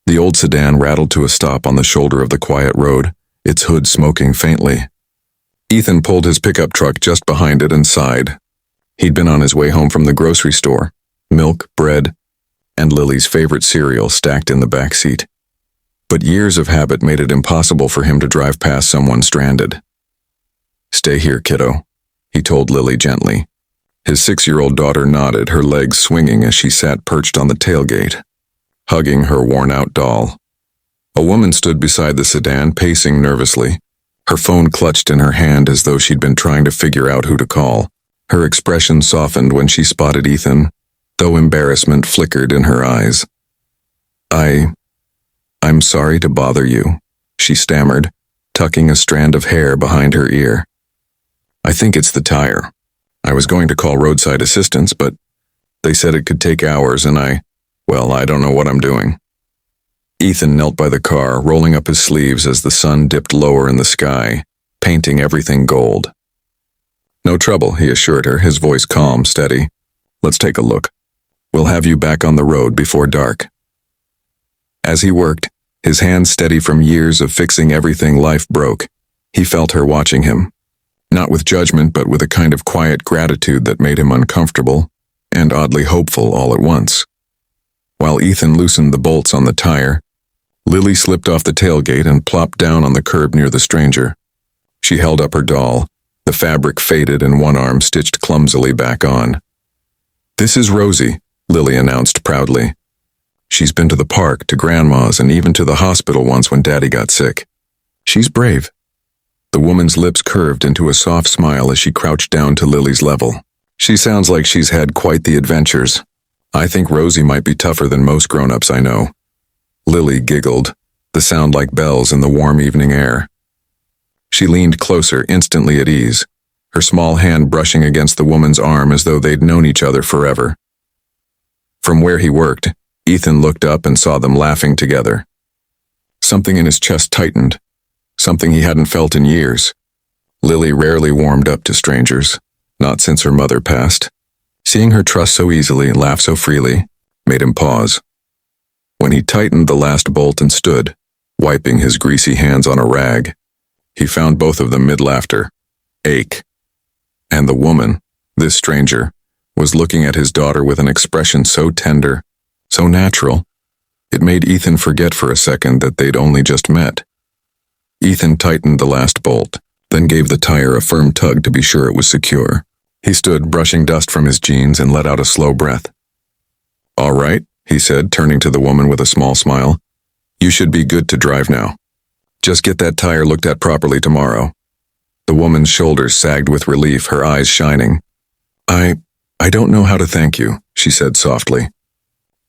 The old sedan rattled to a stop on the shoulder of the quiet road, its hood smoking faintly. Ethan pulled his pickup truck just behind it and sighed. He'd been on his way home from the grocery store, milk, bread, and Lily's favorite cereal stacked in the back seat. But years of habit made it impossible for him to drive past someone stranded. "Stay here, kiddo," he told Lily gently. His 6-year-old daughter nodded, her legs swinging as she sat perched on the tailgate, hugging her worn-out doll. A woman stood beside the sedan, pacing nervously, her phone clutched in her hand as though she'd been trying to figure out who to call. Her expression softened when she spotted Ethan, though embarrassment flickered in her eyes. I'm sorry to bother you," she stammered, tucking a strand of hair behind her ear. "I think it's the tire. I was going to call roadside assistance, but they said it could take hours and I don't know what I'm doing." Ethan knelt by the car, rolling up his sleeves as the sun dipped lower in the sky, painting everything gold. "No trouble," he assured her, his voice calm, steady. "Let's take a look. We'll have you back on the road before dark." As he worked, his hands steady from years of fixing everything life broke, he felt her watching him. Not with judgment, but with a kind of quiet gratitude that made him uncomfortable and oddly hopeful all at once. While Ethan loosened the bolts on the tire, Lily slipped off the tailgate and plopped down on the curb near the stranger. She held up her doll, the fabric faded and one arm stitched clumsily back on. "This is Rosie," Lily announced proudly. "She's been to the park, to Grandma's, and even to the hospital once when Daddy got sick. She's brave." The woman's lips curved into a soft smile as she crouched down to Lily's level. "She sounds like she's had quite the adventures. I think Rosie might be tougher than most grown-ups I know." Lily giggled, the sound like bells in the warm evening air. She leaned closer, instantly at ease, her small hand brushing against the woman's arm as though they'd known each other forever. From where he worked, Ethan looked up and saw them laughing together. Something in his chest tightened, something he hadn't felt in years. Lily rarely warmed up to strangers, not since her mother passed. Seeing her trust so easily and laugh so freely made him pause. When he tightened the last bolt and stood, wiping his greasy hands on a rag, he found both of them mid-laughter, ache. And the woman, this stranger, was looking at his daughter with an expression so tender, so natural, it made Ethan forget for a second that they'd only just met. Ethan tightened the last bolt, then gave the tire a firm tug to be sure it was secure. He stood, brushing dust from his jeans, and let out a slow breath. "All right," he said, turning to the woman with a small smile. "You should be good to drive now. Just get that tire looked at properly tomorrow." The woman's shoulders sagged with relief, her eyes shining. I don't know how to thank you," she said softly.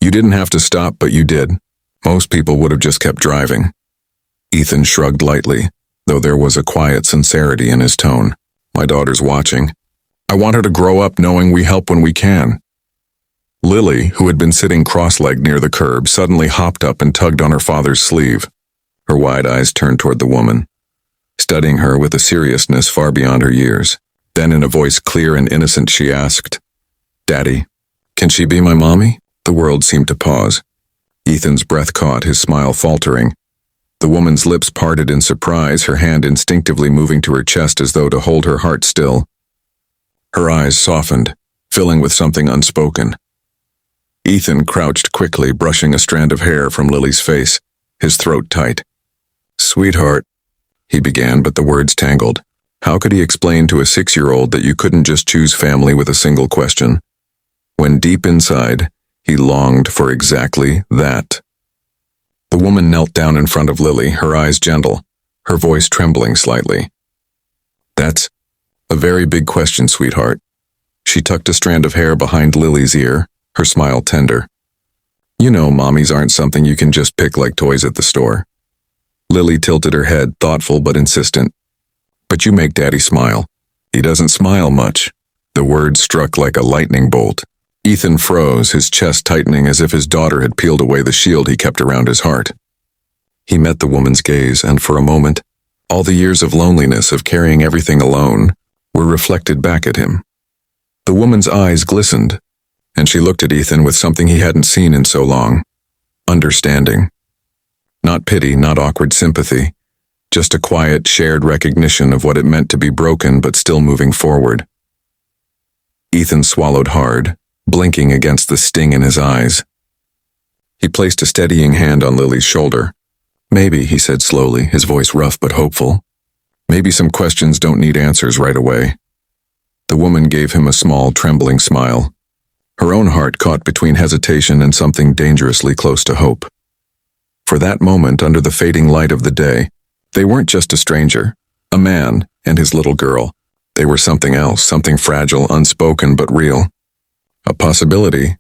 "You didn't have to stop, but you did. Most people would have just kept driving." Ethan shrugged lightly, though there was a quiet sincerity in his tone. "My daughter's watching. I want her to grow up knowing we help when we can." Lily, who had been sitting cross-legged near the curb, suddenly hopped up and tugged on her father's sleeve. Her wide eyes turned toward the woman, studying her with a seriousness far beyond her years. Then in a voice clear and innocent she asked, "Daddy, can she be my mommy?" The world seemed to pause. Ethan's breath caught, his smile faltering. The woman's lips parted in surprise, her hand instinctively moving to her chest as though to hold her heart still. Her eyes softened, filling with something unspoken. Ethan crouched quickly, brushing a strand of hair from Lily's face, his throat tight. "Sweetheart," he began, but the words tangled. How could he explain to a 6-year-old that you couldn't just choose family with a single question, when deep inside, he longed for exactly that? The woman knelt down in front of Lily, her eyes gentle, her voice trembling slightly. "That's a very big question, sweetheart." She tucked a strand of hair behind Lily's ear, her smile tender. "You know mommies aren't something you can just pick like toys at the store." Lily tilted her head, thoughtful but insistent. "But you make Daddy smile." "He doesn't smile much." The word struck like a lightning bolt. Ethan froze, his chest tightening as if his daughter had peeled away the shield he kept around his heart. He met the woman's gaze, and for a moment, all the years of loneliness, of carrying everything alone, were reflected back at him. The woman's eyes glistened, and she looked at Ethan with something he hadn't seen in so long. Understanding. Not pity, not awkward sympathy. Just a quiet, shared recognition of what it meant to be broken but still moving forward. Ethan swallowed hard, blinking against the sting in his eyes. He placed a steadying hand on Lily's shoulder. Maybe, he said slowly, his voice rough but hopeful. Maybe some questions don't need answers right away. The woman gave him a small, trembling smile. Her own heart caught between hesitation and something dangerously close to hope. For that moment, under the fading light of the day, they weren't just a stranger, a man and his little girl. They were something else, something fragile, unspoken but real. A possibility